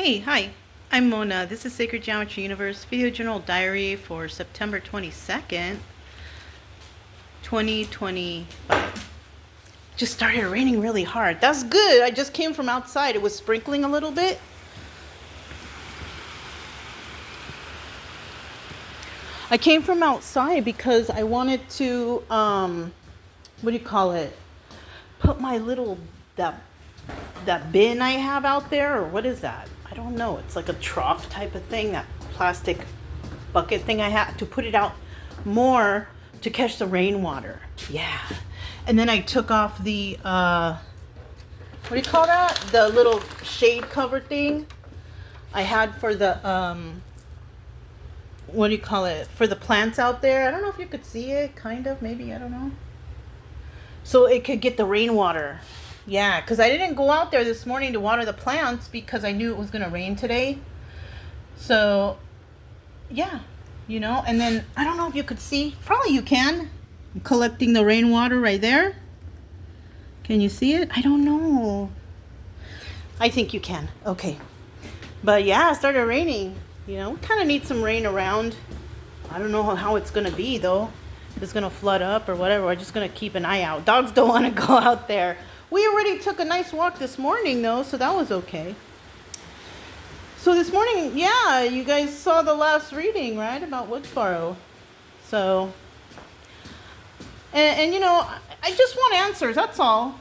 Hey, hi, I'm Mona. This is Sacred Geometry Universe Video Journal Diary for September 22nd, 2025. Just started raining really hard. That's good. I just came from outside. It was sprinkling a little bit. I came from outside because I wanted to, what do you call it? Put my little, that bin I have out there, or what is that? I don't know. It's like a trough type of thing, that plastic bucket thing I had to put it out more to catch the rainwater. Yeah. And then I took off the, what do you call that? The little shade cover thing I had for the, what do you call it? For the plants out there. I don't know if you could see it, kind of, maybe, I don't know. So it could get the rainwater. Yeah, because I didn't go out there this morning to water the plants because I knew it was going to rain today. So, yeah, and then I don't know if you could see. Probably you can. I'm collecting the rainwater right there. Can you see it? I don't know. I think you can. Okay. But yeah, it started raining. We kind of need some rain around. I don't know how it's going to be, though. If it's going to flood up or whatever. We're just going to keep an eye out. Dogs don't want to go out there. We already took a nice walk this morning, though, so that was okay. So this morning, yeah, you guys saw the last reading, right, about Woodsboro. So, and I just want answers, that's all.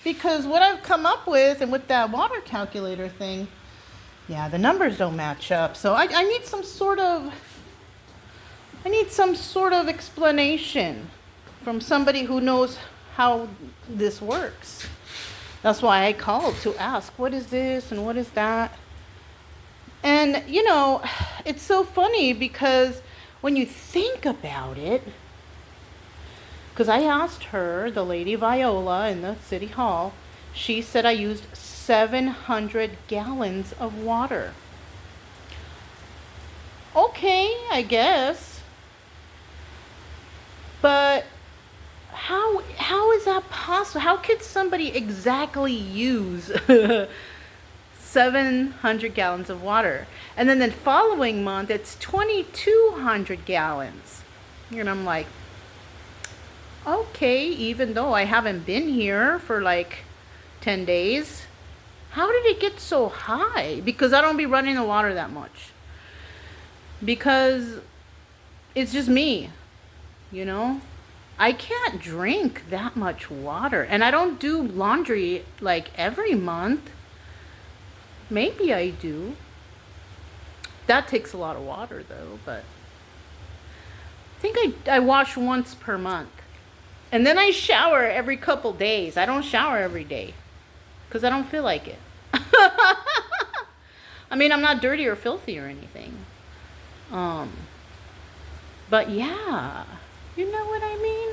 Because what I've come up with, and with that water calculator thing, yeah, the numbers don't match up. So I need some sort of explanation from somebody who knows how this works. That's why I called to ask, what is this and what is that? And, it's so funny because when you think about it, because I asked her, the lady Viola in the city hall, she said I used 700 gallons of water. Okay, I guess. But how is that possible? How could somebody exactly use 700 gallons of water? And then the following month, it's 2,200 gallons. And I'm like, okay, even though I haven't been here for like 10 days, how did it get so high? Because I don't be running the water that much. Because it's just me, I can't drink that much water. And I don't do laundry like every month. Maybe I do. That takes a lot of water though, but I think I wash once per month. And then I shower every couple days. I don't shower every day because I don't feel like it. I mean, I'm not dirty or filthy or anything. But yeah, you know what I mean?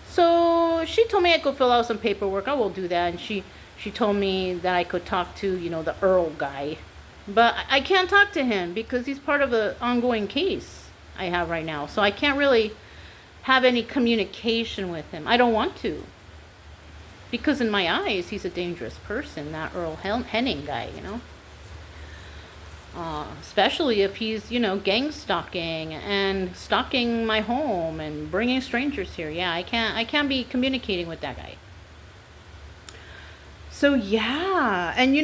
So she told me I could fill out some paperwork. I will do that. And she told me that I could talk to, the Earl guy. But I can't talk to him because he's part of the ongoing case I have right now. So I can't really have any communication with him. I don't want to. Because in my eyes, he's a dangerous person, that Earl Henning guy, especially if he's, gang stalking and stalking my home and bringing strangers here. Yeah, I can't be communicating with that guy. So yeah, and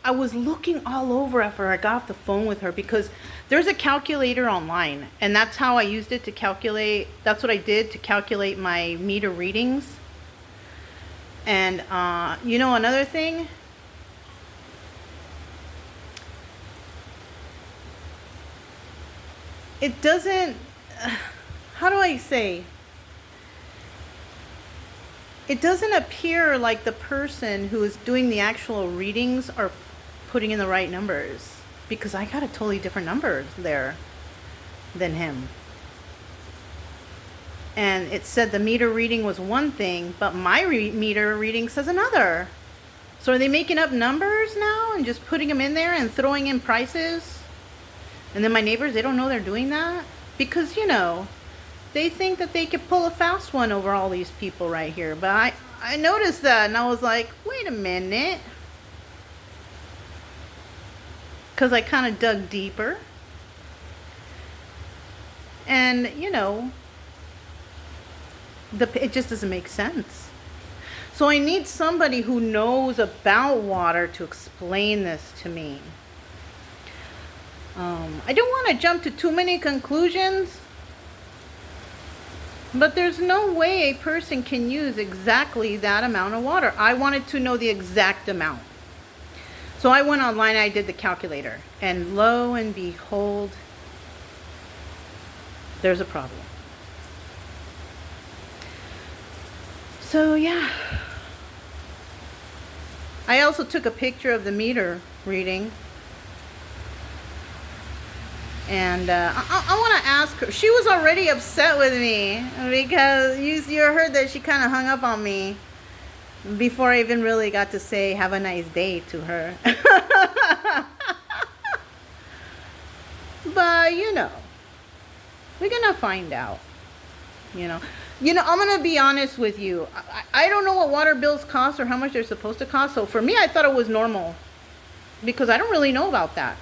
I was looking all over after I got off the phone with her because there's a calculator online, and that's how I used it to calculate. That's what I did to calculate my meter readings. And another thing, it doesn't, how do I say? It doesn't appear like the person who is doing the actual readings are putting in the right numbers, because I got a totally different number there than him. And it said the meter reading was one thing, but my meter reading says another. So are they making up numbers now and just putting them in there and throwing in prices? And then my neighbors, they don't know they're doing that? Because, they think that they could pull a fast one over all these people right here. But I noticed that, and I was like, wait a minute. because I kind of dug deeper. And, you know, it just doesn't make sense. So I need somebody who knows about water to explain this to me. I don't want to jump to too many conclusions, but there's no way a person can use exactly that amount of water. I wanted to know the exact amount. So I went online, I did the calculator, and lo and behold, there's a problem. So yeah. I also took a picture of the meter reading. And I want to ask her. She was already upset with me because you heard that she kind of hung up on me before I even really got to say have a nice day to her. But, you know, we're going to find out. You know, I'm going to be honest with you. I don't know what water bills cost or how much they're supposed to cost. So for me, I thought it was normal because I don't really know about that.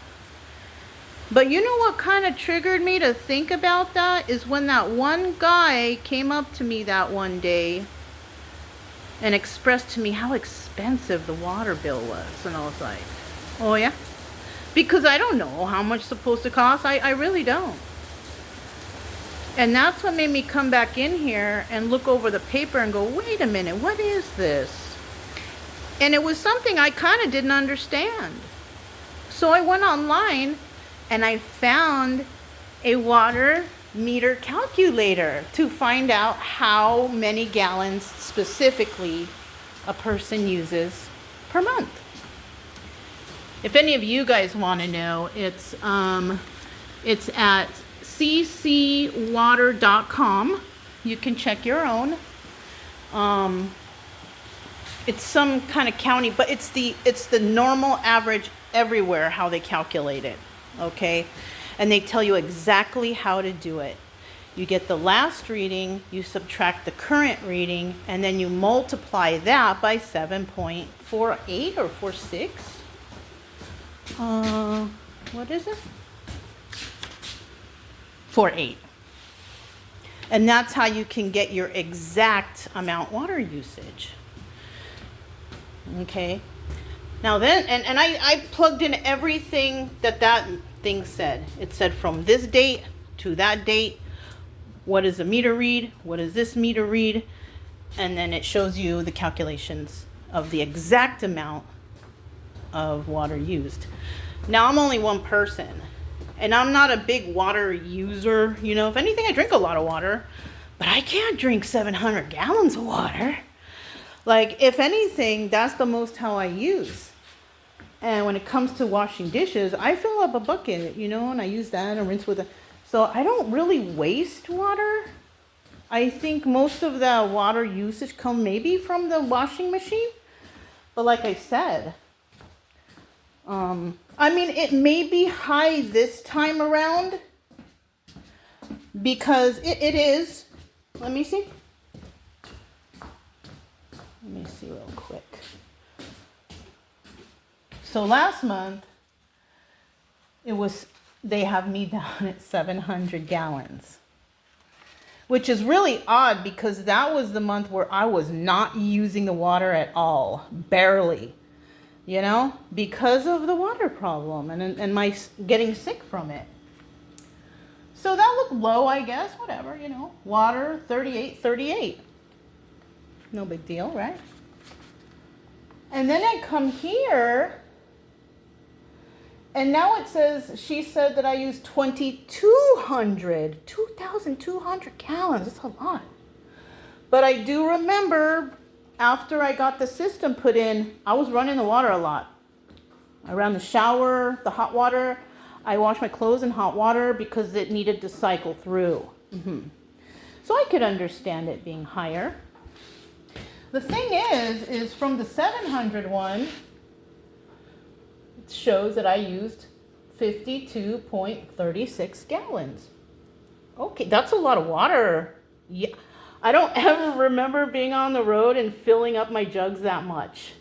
But you know what kind of triggered me to think about that is when that one guy came up to me that one day and expressed to me how expensive the water bill was. And I was like, oh yeah? Because I don't know how much it's supposed to cost. I really don't. And that's what made me come back in here and look over the paper and go, wait a minute, what is this? And it was something I kind of didn't understand. So I went online and I found a water meter calculator to find out how many gallons specifically a person uses per month. If any of you guys want to know, it's at ccwater.com. You can check your own. It's some kind of county, but it's the normal average everywhere how they calculate it. Okay, and they tell you exactly how to do it. You get the last reading, you subtract the current reading, and then you multiply that by 7.48 or 46. What is it? 48. And that's how you can get your exact amount water usage. Okay. Now then, and I plugged in everything that thing said. It said from this date to that date, what does a meter read? What does this meter read? And then it shows you the calculations of the exact amount of water used. Now, I'm only one person, and I'm not a big water user. You know, if anything, I drink a lot of water, but I can't drink 700 gallons of water. Like, if anything, that's the most how I use. And when it comes to washing dishes, I fill up a bucket, you know, and I use that and rinse with it. So I don't really waste water. I think most of the water usage comes maybe from the washing machine. But like I said, I mean, it may be high this time around because it is. Let me see. Let me see real quick. So last month, they have me down at 700 gallons, which is really odd because that was the month where I was not using the water at all, barely, you know, because of the water problem and my getting sick from it. So that looked low, I guess, whatever, you know, water, 38. No big deal, right? And then I come here, and now it says, she said that I used 2,200 gallons. That's a lot. But I do remember after I got the system put in, I was running the water a lot. I ran the shower, the hot water. I washed my clothes in hot water because it needed to cycle through. So I could understand it being higher. The thing is from the 700 one, it shows that I used 52.36 gallons. Okay, that's a lot of water. Yeah, I don't ever remember being on the road and filling up my jugs that much.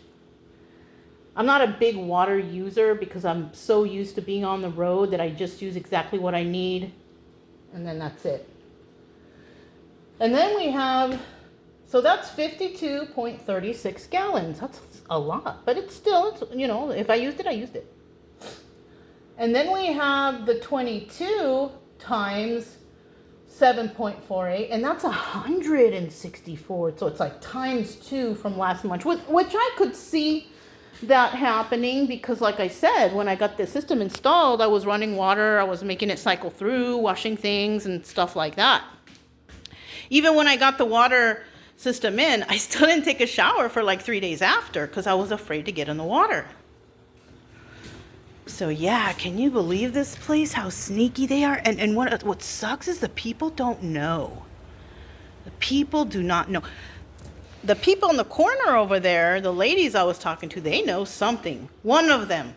I'm not a big water user because I'm so used to being on the road that I just use exactly what I need. And then that's it. And then we have, so that's 52.36 gallons. That's a lot, but it's still, you know, if I used it, I used it. And then we have the 22 times 7.48, and that's 164. So it's like times 2 from last month, which I could see that happening because, like I said, when I got the system installed, I was running water, I was making it cycle through, washing things and stuff like that. Even when I got the water system in, I still didn't take a shower for like 3 days after because I was afraid to get in the water. So yeah, can you believe this place, how sneaky they are? And what sucks is the people don't know. The people do not know. The people in the corner over there, the ladies I was talking to, they know something. One of them,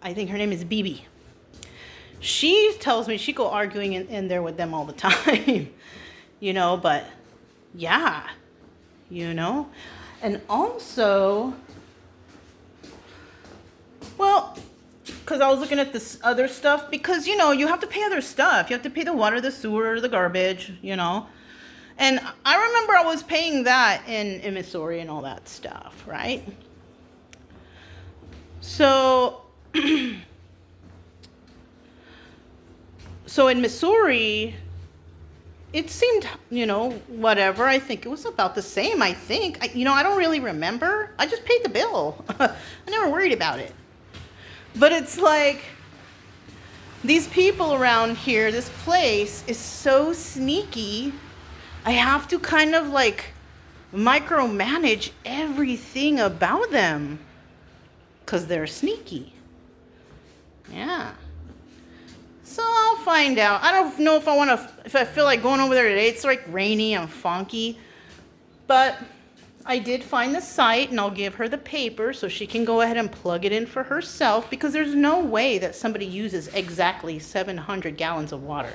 I think her name is Bibi. She tells me she go arguing in there with them all the time. You know, but yeah, you know. And also, well, because I was looking at this other stuff, because, you know, you have to pay other stuff. You have to pay the water, the sewer, the garbage, you know. And I remember I was paying that in Missouri and all that stuff, right? So, so in Missouri, it seemed, you know, whatever. I think it was about the same, I think. I don't really remember. I just paid the bill. I never worried about it. But it's like, these people around here, this place is so sneaky. I have to kind of like micromanage everything about them because they're sneaky. Yeah. So I'll find out. I don't know if I feel like going over there today. It's like rainy and funky. But I did find the site, and I'll give her the paper so she can go ahead and plug it in for herself, because there's no way that somebody uses exactly 700 gallons of water.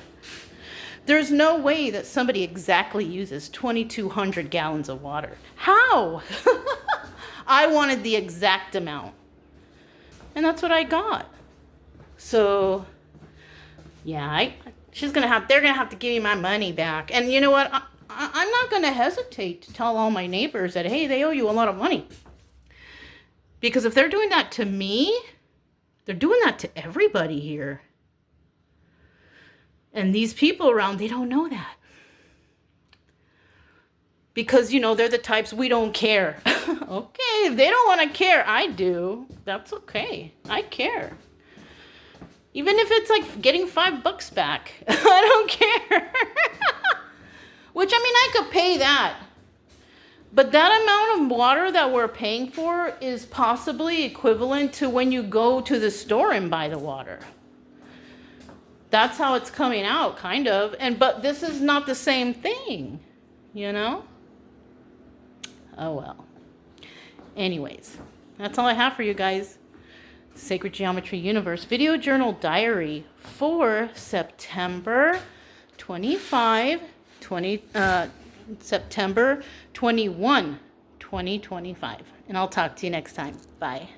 There's no way that somebody exactly uses 2,200 gallons of water. How? I wanted the exact amount. And that's what I got. So, yeah, they're going to have to give me my money back. And you know what? I'm not going to hesitate to tell all my neighbors that, hey, they owe you a lot of money. Because if they're doing that to me, they're doing that to everybody here. And these people around, they don't know that. Because, you know, they're the types, we don't care. Okay, if they don't want to care, I do. That's okay. I care. Even if it's like getting $5 back. I don't care. Which, I mean, I could pay that. But that amount of water that we're paying for is possibly equivalent to when you go to the store and buy the water. That's how it's coming out, kind of. But this is not the same thing, you know? Oh, well. Anyways, that's all I have for you guys. Sacred Geometry Universe Video Journal Diary for September 21, 2025. And I'll talk to you next time. Bye.